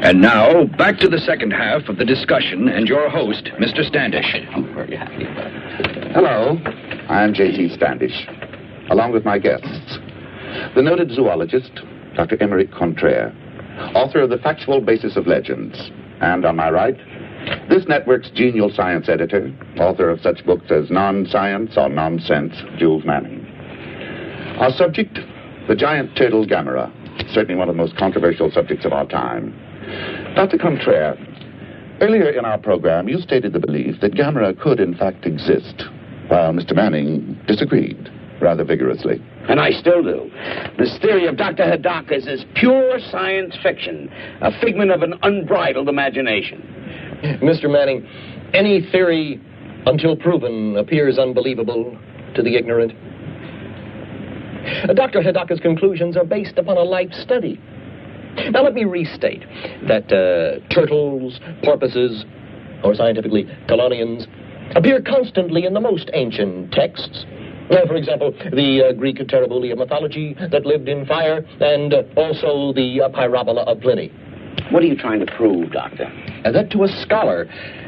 And now, back to the second half of the discussion and your host, Mr. Standish. I'm very happy about it. Hello, I'm J.T. Standish, along with my guests. The noted zoologist, Dr. Emeric Contraire, author of The Factual Basis of Legends. And on my right, this network's genial science editor, author of such books as Non-Science or Nonsense, Jules Manning. Our subject, the giant turtle Gamera, certainly one of the most controversial subjects of our time. Dr. Contraire, earlier in our program, you stated the belief that Gamera could, in fact, exist, while Mr. Manning disagreed rather vigorously. And I still do. This theory of Dr. Hidaka's is pure science fiction, a figment of an unbridled imagination. Mr. Manning, any theory, until proven, appears unbelievable to the ignorant. Dr. Hidaka's conclusions are based upon a life study. Now, let me restate that turtles, porpoises, or scientifically, chelonians, appear constantly in the most ancient texts. For example, the Greek Terebuli mythology that lived in fire, and also the Pyrobola of Pliny. What are you trying to prove, Doctor? That to a scholar,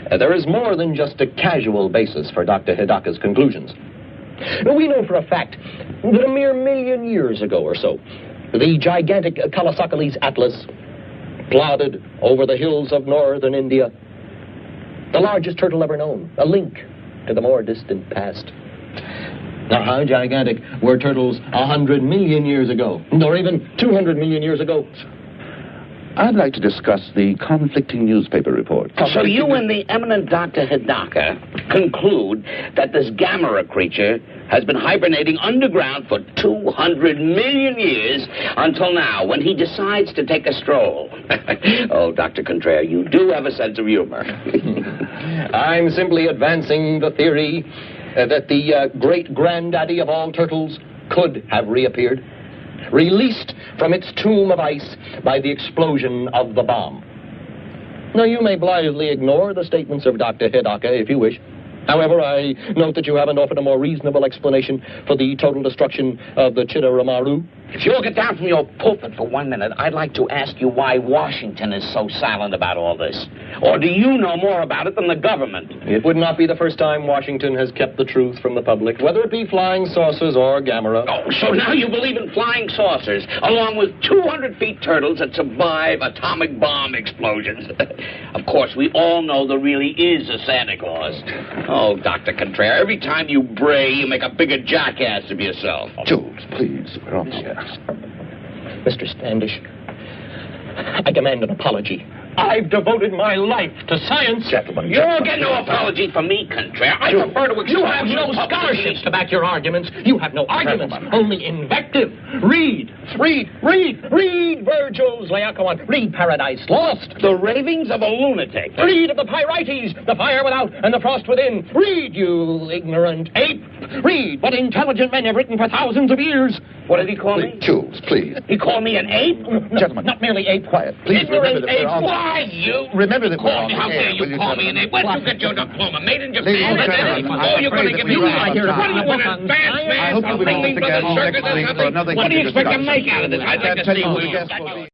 there is more than just a casual basis for Dr. Hidaka's conclusions. We know for a fact that a mere 1,000,000 years ago or so, the gigantic Kalasakalis Atlas plodded over the hills of northern India, the largest turtle ever known, a link to the more distant past. Now, how gigantic were turtles 100 million years ago, or even 200 million years ago? I'd like to discuss the conflicting newspaper reports. So you and the eminent Dr. Hidaka conclude that this Gamera creature has been hibernating underground for 200 million years until now, when he decides to take a stroll. Oh, Dr. Contraire, you do have a sense of humor. I'm simply advancing the theory that the great-granddaddy of all turtles could have reappeared, released from its tomb of ice by the explosion of the bomb. Now, you may blithely ignore the statements of Dr. Hidaka if you wish. However, I note that you haven't offered a more reasonable explanation for the total destruction of the Chitteramaru. If you'll get down from your pulpit for 1 minute, I'd like to ask you why Washington is so silent about all this. Or do you know more about it than the government? It would not be the first time Washington has kept the truth from the public, whether it be flying saucers or Gamera. Oh, so now you believe in flying saucers, along with 200 feet turtles that survive atomic bomb explosions. Of course, we all know there really is a Santa Claus. Oh, Dr. Contraire, every time you bray, you make a bigger jackass of yourself. Jules, please, we're on the air. Mr. Standish, I demand an apology. I've devoted my life to science. Gentlemen, You'll get no apology from me, Contraire. I prefer to You have no scholarships to back your arguments. You have no arguments, only invective. Read Virgil's Laocoon. Read Paradise Lost. the ravings of a lunatic. Read of the Pyrites, the fire without and the frost within. Read, you ignorant ape. Read what intelligent men have written for thousands of years. What did he call me? Jules, please. He called me an ape? Gentlemen. Not merely ape. Quiet. Please remember Ignorant that we're ape. on... Why, you? Remember that we're Call on me. the How air, dare will you you, call me an gentlemen? ape? Where'd you get your diploma? Made in Ladies Japan? and gentlemen, Oh, you're going to give me we're right out of here. time. What do you want to advance, I man? hope you'll be Something with us for the again circus next or week for something? another What do you expect to discussion. make out of this? I'd like to Tell see you what you. the guests will be.